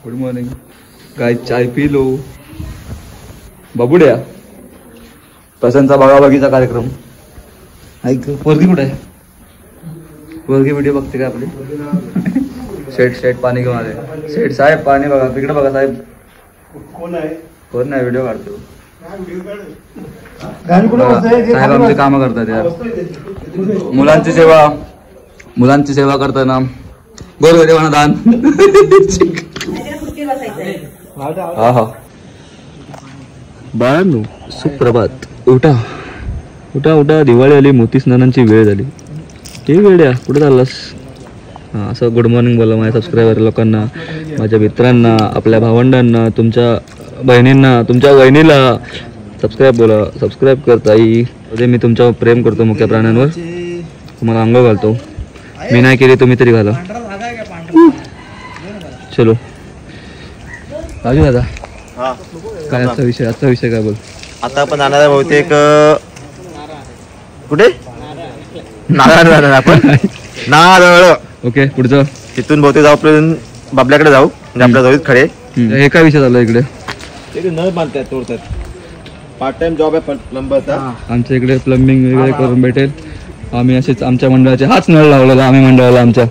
Good morning काय चाय P low बाबुड्या प्रशांतचा भागाभागीचा कार्यक्रम ऐक पोरगी कुठे आहे पोरगी व्हिडिओ बघते का आपली शेट पाणी घेऊन आले शेट साहेब पाणी बघा तिकडे बघा साहेब कोण नाही व्हिडिओ काढतो साहेब आमची कामं करतात यार मुलांची सेवा करताना गोरगरिबांना दान हा हा बाळांनो सुप्रभात उठा उठा उठा दिवाळी आली मोती स्नानांची वेळ झाली हे वेळ द्या कुठे चाललास हां असं गुड मॉर्निंग बोला माझ्या सबस्क्रायबर लोकांना माझ्या मित्रांना आपल्या भावंडांना तुमच्या बहिणींना तुमच्या वहिनीला सबस्क्राईब करताई उद्या मी तुमच्यावर प्रेम करतो मुख्य प्राण्यांवर तुम्हाला अंघोळ घालतो मी नाही केली तुम्ही तरी घाला चलो राजू दादा काय आजचा विषय काय बोल आता आपण जाणार आहे बहुतेक कुठे नारळ आपण नारळ ओके पुढचं तिथून बहुतेक जाऊ आपण बाबल्याकडे जाऊ म्हणजे आपल्या जवळ खडे हे काय विषय झाला इकडे नळ बांधतात तोडतात पार्ट टाइम जॉब आहे प्लंबरचा आमच्या इकडे प्लंबिंग वगैरे करून भेटेल आम्ही असेच आमच्या मंडळाचे हाच नळ लावलेला आम्ही मंडळाला आमच्या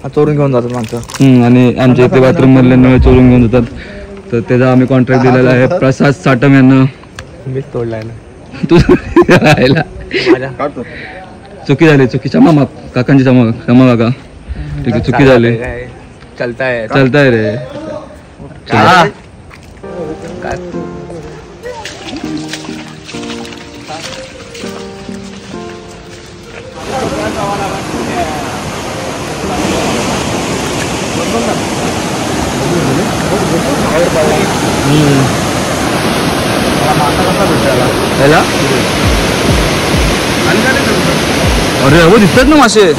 चोरून घेऊन जातात माणसं आणि आमच्या इथे बाथरूम मधले नळ चोरून घेऊन जातात तर त्याचा आम्ही कॉन्ट्रॅक्ट दिलेला आहे प्रसाद साटम यांना मीच तोडलाय तू राहायला चुकी झाली चुकी क्षमा माप काकांची क्षमा काका ठीक आहे चुकी झाली चलताय रे अरे हो दिसतात ना मासे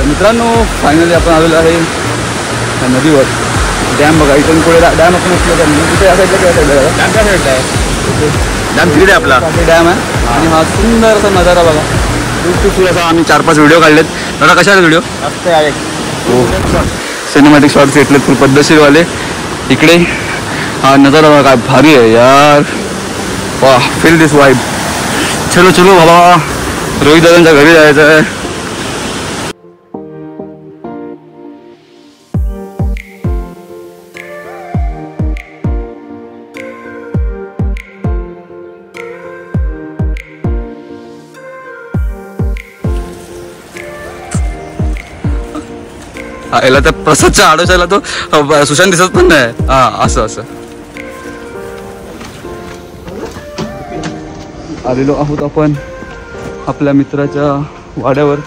मित्रांनो फायनली आपण आलेलो आहे त्या नदीवर डॅम बघा इथून पुढे डॅम आपण असलं तर तिथे असायचं काय डॅम काय साईडला आहे डॅम तिकडे आपला डॅम आहे आणि हा सुंदर असा नजारा बघा खूप असा आम्ही 4-5 व्हिडिओ काढलेत दादा कशा आहेत व्हिडिओ हो सिनेमॅटिक शॉट्स घेतलेत फुल पद्धतशीरवाले इकडे हा नजारा बघा काय भारी आहे यार वा फील दिस वाईब चलो बाबा रोहित दादांच्या घरी जायचं आहे याला त्या प्रसादच्या आडोशाला तो सुशांत दिसत पण नाही हा असं आलेलो आहोत आपण आपल्या मित्राच्या वाड्यावर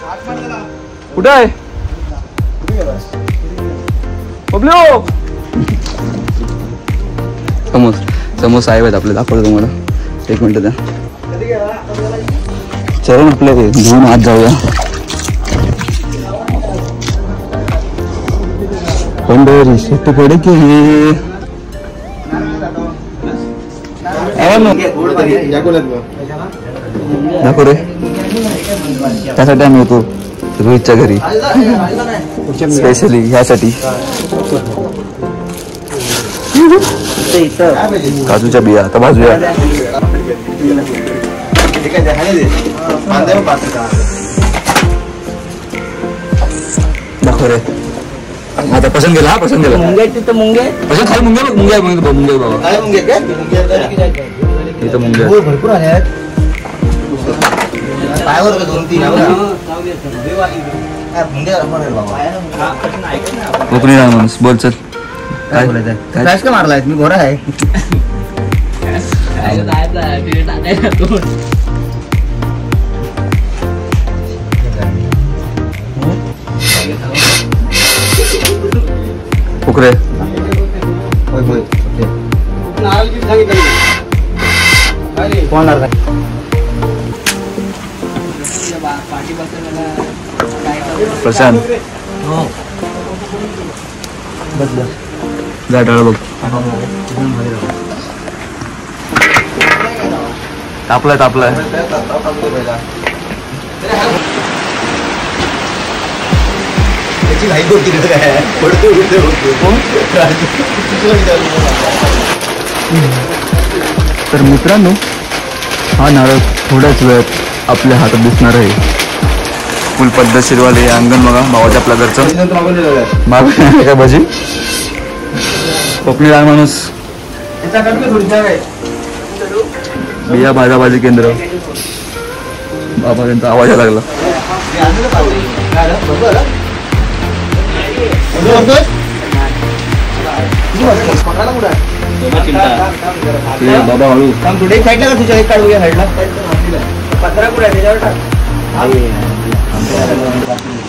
कुठे आहे समोर साहेब आहेत आपले दाखवतो तुम्हाला 1 मिनिट द्या चलो आपल्या घेऊन आत जाऊया पंढरी शेत पडके दाखव रे त्यासाठी आम्ही येतो रोहितच्या घरी स्पेशली ह्यासाठी काजूच्या बिया आता भाजूया दाखव रे आता पसंत केला मुंगे तिथं मुंगे पसंत खाली मुंगे बाबा इथं मुंगे भरपूर आले आहेत कोकणी माणूस बोल चल काय बोलायचं मारलाय मी गोरा आहे फुकरे प्रशांत जा डाळ बघ तापलाय तापलाय तर मित्रांनो हा नारळ थोड्याच वेळात आपल्या हातात दिसणार आहे. फुल पद्धतशीरवाले अंगण बघा भावाच्या आपल्या घरचं मागून काय भाजी कोकणी लहान माणूस बिया भाजी केंद्र बाबा त्यांचा आवाज यायला लागला. बाबा हळू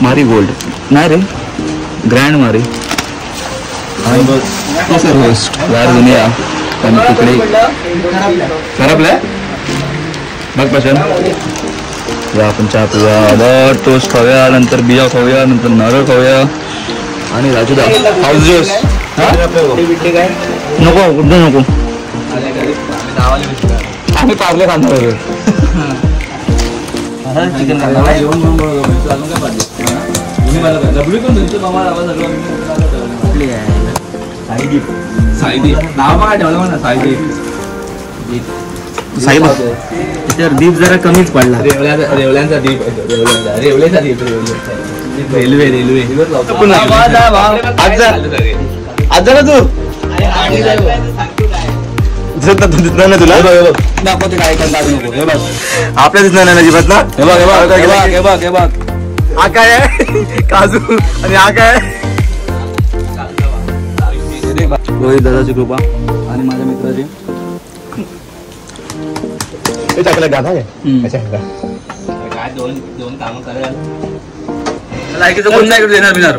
मारी गोल्ड नाही रे ग्रँड मारी दुनिया तिकडे खराबलाय बघ प्रशांत. आपण चहा पिऊया टोस्ट खाऊया नंतर बिया खाऊया नंतर नारळ खाऊया आणि राजूदा हाऊस ज्यूस नको कुठं नको आम्ही पावले खाणार चिकन साईब त्याच्यावर दीप जरा कमीच पडला. रेवल्यांचा दीप रेवलेचा दीप रेल्वे रेल्वे आज जा तू दिसणार नाही तुला काय आपल्या दिसणार नाही अजिबात ना. हे बघ हा काय आहे काजू आणि हा काय रोहित दादाची कृपा आणि माझ्या मित्राची दोन काम करायला कोण नाही देणार बिनार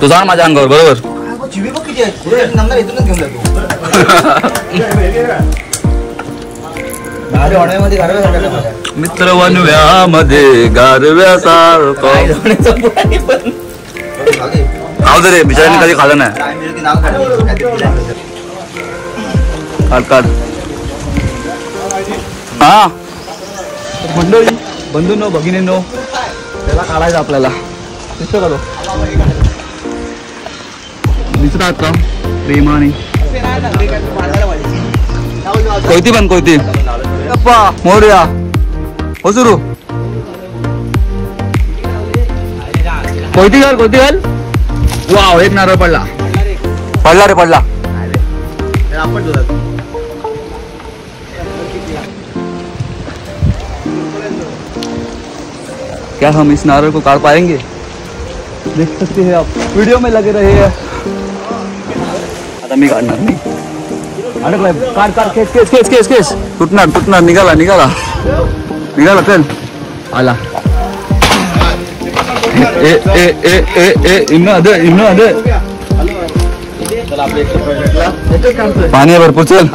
तू जा माझ्या अंगावर बरोबर मित्र वनव्यामध्ये गारव्यासारखं खाऊ दे रे बिचारांनी कधी खाल्लं नाही. काढ हा मंडळी बंधूंनो भगिनींनो त्याला काढायचं आपल्याला दिसतो का तो दिसतात का प्रेमाने कोयती पण कोयती मोर्या हो सुरू कोयती घाल वाव एक नारळ पडला रे पडला. क्या हम इस नारळ को काट पाएंगे? देख सकते हैं आप वीडियो में लगे रहे हैं. आता मी काढणार नाही अडकलाय काढ केस तुटणार निघाला चल आला इम्न पाणी आहे भरपूर चल.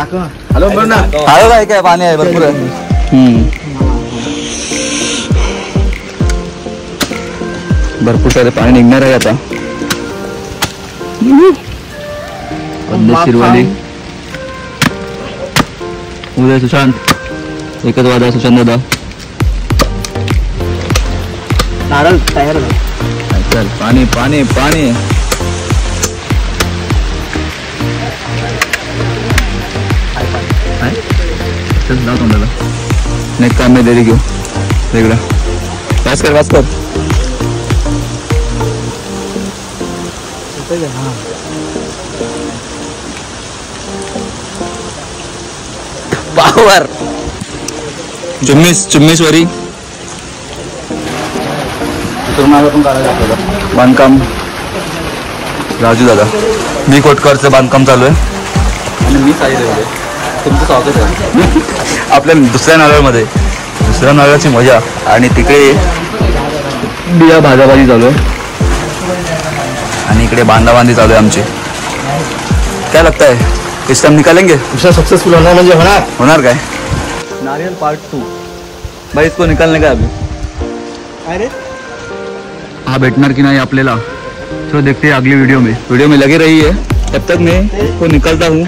हॅलो काय पाणी आहे भरपूर भरपूर सारे पाणी निघणार आहे आता. पद्धतशीरवाली उद्या सुशांत एकच वादा सुशांत दादा नारळ तयार चल. पाणी चल लाव तोंडाला नाही काम नाही देरी घेऊ वेगळा वाच कर पावर चुम्मीस वरी बांधकाम राजू दादा मी कोटकरचं बांधकाम चालू आहे आणि मी साई देवले तुमचं स्वागत आहे आपल्या दुसऱ्या नारळाची मजा. आणि तिकडे बिया भाजाभाजी चालू आहे आणि इकडे बांधाबांधी चालू आहे आमची. क्या लगता है इस टाइम निकालेंगे? सक्सेसफुल होणार काय? नारियल पार्ट 2 भाई, इसको निकालने का अभी. अरे हाँ बैठणार की नहीं आपल्याला, तो देखते हैं अगली वीडियो में लगी रही है. तब तक मैं इसको निकालता हूँ.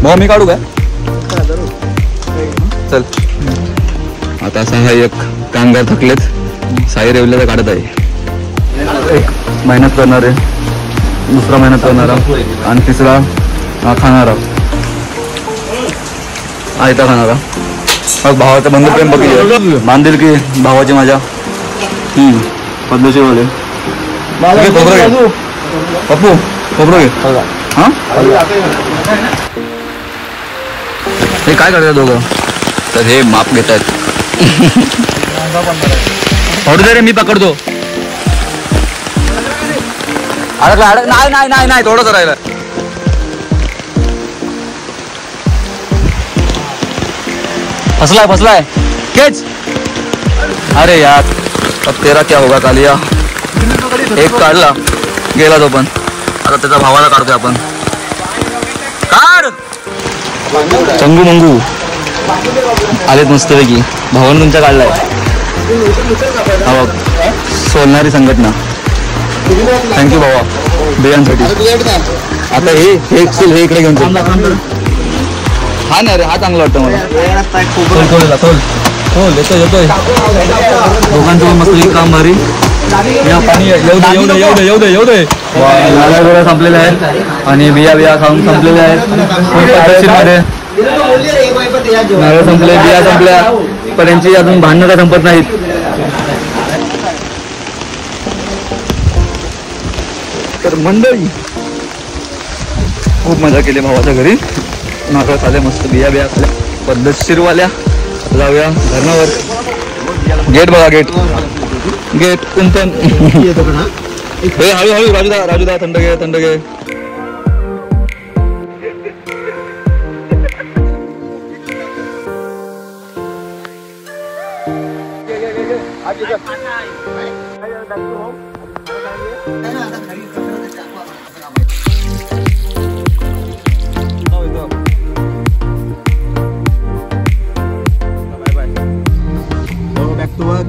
भाऊ मी काढू काय? चल. आता असा हा एक कामगार थकलेत, साई रेवल्याचा काढत आहे. एक मेहनत करणार आहे, दुसरा मेहनत करणारा आणि तिसरा खाणारा, आयता खाणारा. मग भावाचं बंधू प्रेम बघितलं, बांधील की भावाची माझ्या. पद्धतशीरवाले खोबरं घे पप्पू, खोबरं घे. हां हे काय करतात दोघं? तर हे माप घेत आहेत. ऑर्डर दे रे, मी पकडतो. अडकला अडक. नाही नाही नाही नाही, थोडंच राहिलं. फसलाय केच. अरे यार, अब तेरा क्या होगा कालिया. एक काढला गेला तो पण. आता त्याचा भावाला काढतोय आपण. काढ. चंगू मंगू आलेत मस्तपैकी. भावानं तुमच्या काढलाय. हा बघ, सोलणारी संघटना. थँक्यू भावा बियांसाठी. आता हे इकडे घेऊन चल. हा ना रे, हा चांगला वाटतं मला. येतोय दोघांचं मस्त काम भारी. येऊ दे. नारळ गोळा संपलेले आहेत आणि बिया खाऊन संपलेल्या आहेत. नारळ संपले, बिया संपल्या, पण यांची अजून भांडणं काय संपत नाहीत. तर मंडळी खूप मजा केली भावाच्या घरी. नारळ खाल्ले, मस्त बिया खाल्ल्या पद्धतशीरवाल्या. जाऊया धरणावर. गेट बघा, गेट कुंपण. हे हळूहळू राजूदा थंड घे. back to work.